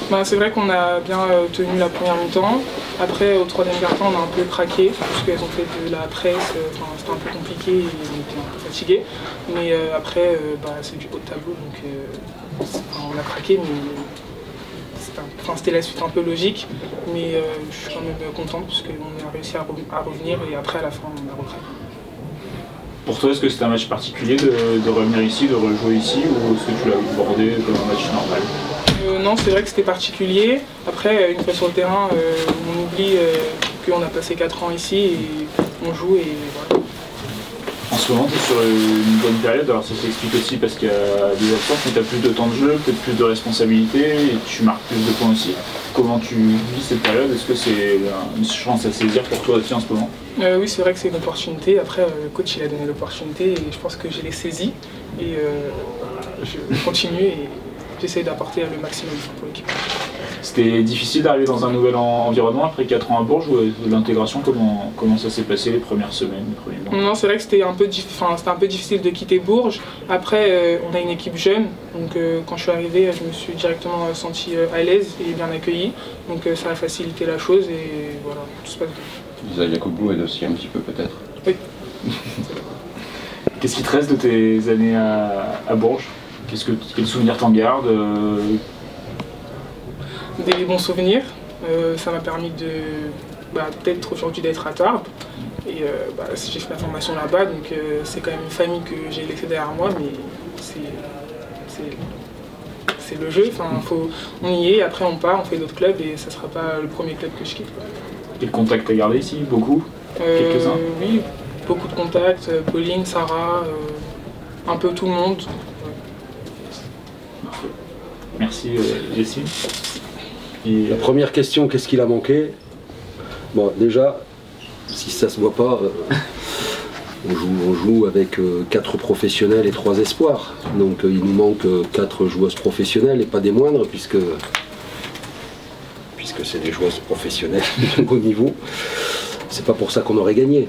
Bah, c'est vrai qu'on a bien tenu la première mi-temps. Après, au troisième quart-temps, on a un peu craqué, parce qu'elles ont fait de la presse, c'était un peu compliqué et on était un peu fatigué. Mais après, c'est du haut de tableau, donc on a craqué, mais c'était la suite un peu logique. Mais je suis quand même contente, parce qu'on a réussi à revenir et après, à la fin, on a recraqué. Pour toi, est-ce que c'était un match particulier de revenir ici, de rejouer ici, ou est-ce que tu l'as abordé comme un match normal? Non, c'est vrai que c'était particulier. Après, une fois sur le terrain, on oublie qu'on a passé 4 ans ici et on joue et voilà. En ce moment, tu es sur une bonne période, alors ça s'explique aussi parce qu'il y a des absences, mais tu as plus de temps de jeu, peut-être plus de responsabilités et tu marques plus de points aussi. Comment tu vis cette période? Est-ce que c'est une chance à saisir pour toi aussi en ce moment? Oui, c'est vrai que c'est une opportunité. Après, le coach il a donné l'opportunité et je pense que je l'ai saisie. Et je continue et j'essaie d'apporter le maximum pour l'équipe. C'était difficile d'arriver dans un nouvel environnement après 4 ans à Bourges, ou l'intégration, comment ça s'est passé les premières semaines, les premiers mois? Non, c'est vrai que c'était un peu difficile de quitter Bourges. Après, on a une équipe jeune, donc quand je suis arrivé, je me suis directement senti à l'aise et bien accueilli. Donc ça a facilité la chose et voilà, tout se passe bien. Lisa Yacobou aide aussi un petit peu peut-être. Oui. Qu'est-ce qui te reste de tes années à Bourges? Quel souvenir t'en gardes? Des bons souvenirs. Ça m'a permis de peut-être aujourd'hui d'être à Tarbes. Et j'ai fait ma formation là-bas, donc c'est quand même une famille que j'ai laissée derrière moi, mais c'est le jeu. On y est, après on part, on fait d'autres clubs et ça ne sera pas le premier club que je quitte. Quel contact t'as gardé ici? Beaucoup? Quelques-uns? Oui, beaucoup de contacts. Pauline, Sarah, un peu tout le monde. Merci Jessie. La première question, qu'est-ce qu'il a manqué? Bon, déjà, si ça se voit pas, on joue avec 4 professionnels et 3 espoirs. Donc il nous manque 4 joueuses professionnelles et pas des moindres, puisque c'est des joueuses professionnelles de haut niveau. C'est pas pour ça qu'on aurait gagné.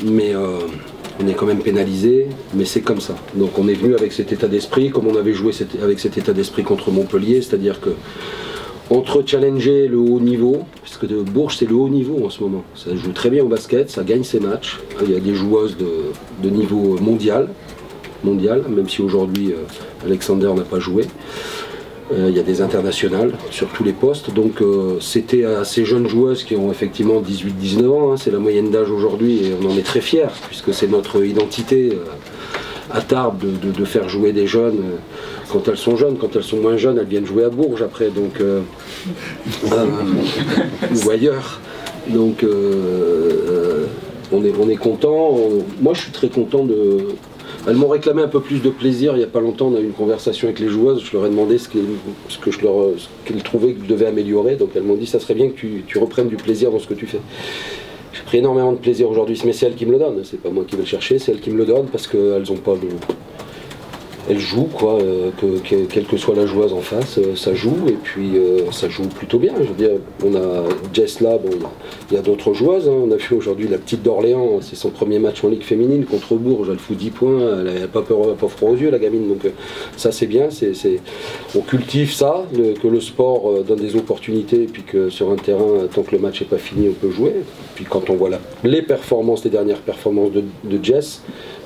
Mais on est quand même pénalisé, mais c'est comme ça. Donc on est venu avec cet état d'esprit, comme on avait joué avec cet état d'esprit contre Montpellier, c'est-à-dire que entre challenger le haut niveau, parce que Bourges c'est le haut niveau en ce moment, ça joue très bien au basket, ça gagne ses matchs, il y a des joueuses de niveau mondial, même si aujourd'hui Alexander n'a pas joué. Il y a des internationales sur tous les postes, donc c'était à ces jeunes joueuses qui ont effectivement 18-19 ans, hein, c'est la moyenne d'âge aujourd'hui et on en est très fiers, puisque c'est notre identité à Tarbes de faire jouer des jeunes quand elles sont jeunes. Quand elles sont moins jeunes, elles viennent jouer à Bourges après, donc ou ailleurs. Donc on est content. Moi je suis très content de... Elles m'ont réclamé un peu plus de plaisir il n'y a pas longtemps, on a eu une conversation avec les joueuses, je leur ai demandé ce qu'elles trouvaient que je devais améliorer, donc elles m'ont dit ça serait bien que tu reprennes du plaisir dans ce que tu fais. J'ai pris énormément de plaisir aujourd'hui, mais c'est elles qui me le donnent, c'est pas moi qui vais le chercher, c'est elles qui me le donnent parce qu'elles ont pas de... Elles jouent quoi, quelle que soit la joueuse en face, ça joue et puis ça joue plutôt bien. Je veux dire, on a Jess là, bon, il y a d'autres joueuses, hein. On a vu aujourd'hui la petite d'Orléans, c'est son premier match en Ligue féminine contre Bourges, elle fout 10 points, elle n'a pas froid aux yeux la gamine, donc ça c'est bien, on cultive ça, que le sport donne des opportunités et puis que sur un terrain, tant que le match n'est pas fini, on peut jouer. Puis quand on voit les dernières performances de Jess,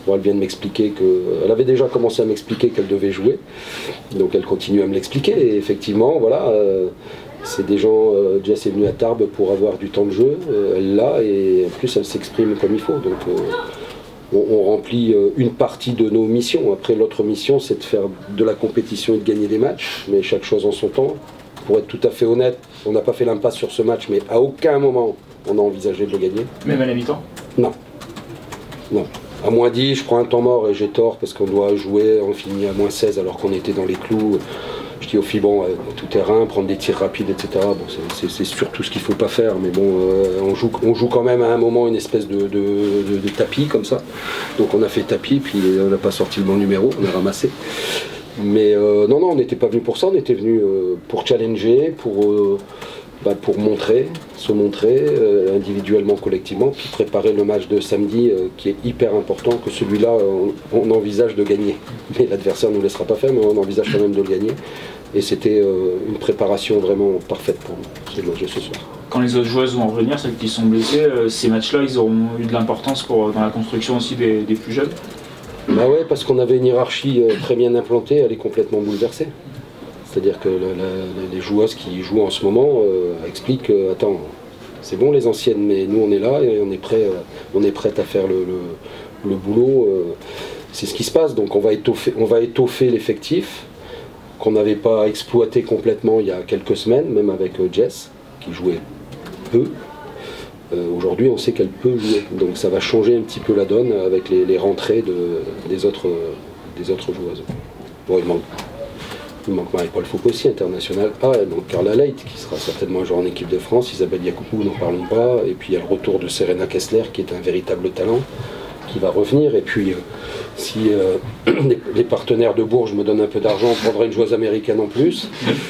bon, elle vient de m'expliquer qu'elle avait déjà commencé à m'expliquer qu'elle devait jouer, donc elle continue à me l'expliquer, et effectivement, voilà, c'est des gens, Jess est venue à Tarbes pour avoir du temps de jeu, elle l'a, et en plus elle s'exprime comme il faut, donc on remplit une partie de nos missions. Après l'autre mission c'est de faire de la compétition et de gagner des matchs, mais chaque chose en son temps. Pour être tout à fait honnête, on n'a pas fait l'impasse sur ce match, mais à aucun moment on a envisagé de le gagner. Même à la mi-temps? Non. Non. À moins 10, je prends un temps mort et j'ai tort parce qu'on doit jouer, on finit à moins 16 alors qu'on était dans les clous. Je dis au filles, bon, tout terrain, prendre des tirs rapides, etc. Bon, c'est surtout ce qu'il ne faut pas faire, mais bon, on joue quand même à un moment une espèce de tapis comme ça. Donc on a fait tapis, puis on n'a pas sorti le bon numéro, on a ramassé. Mais non, on n'était pas venu pour ça, on était venu pour challenger, pour se montrer individuellement, collectivement, puis préparer le match de samedi qui est hyper important, que celui-là on envisage de gagner. Mais l'adversaire ne nous laissera pas faire, mais on envisage quand même de le gagner. Et c'était une préparation vraiment parfaite pour nous, ce match de ce soir. Quand les autres joueuses vont revenir, celles qui sont blessées, ces matchs-là, ils auront eu de l'importance dans la construction aussi des plus jeunes? Bah ouais, parce qu'on avait une hiérarchie très bien implantée, elle est complètement bouleversée. C'est-à-dire que les joueuses qui jouent en ce moment expliquent attends, c'est bon les anciennes, mais nous on est là et on est prêtes à faire le boulot. C'est ce qui se passe, donc on va étoffer l'effectif qu'on n'avait pas exploité complètement il y a quelques semaines, même avec Jess, qui jouait peu. Aujourd'hui, on sait qu'elle peut jouer, donc ça va changer un petit peu la donne avec les rentrées des autres joueuses. Bon, il manque Marie-Paul Foucault aussi, international A, il manque Carla Leight, qui sera certainement un joueur en équipe de France, Isabelle Yacoupou, n'en parlons pas, et puis il y a le retour de Serena Kessler, qui est un véritable talent, qui va revenir, et puis si les partenaires de Bourges me donnent un peu d'argent, on prendra une joueuse américaine en plus.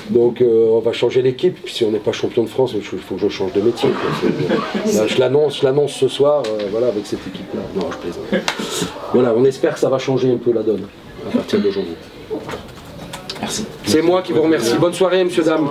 Donc on va changer l'équipe. Puis si on n'est pas champion de France, il faut que je change de métier. Là, je l'annonce ce soir, voilà, avec cette équipe-là. Non, je plaisante. Voilà, on espère que ça va changer un peu la donne à partir de janvier. Merci. C'est moi qui vous remercie. Bonne soirée, messieurs, dames.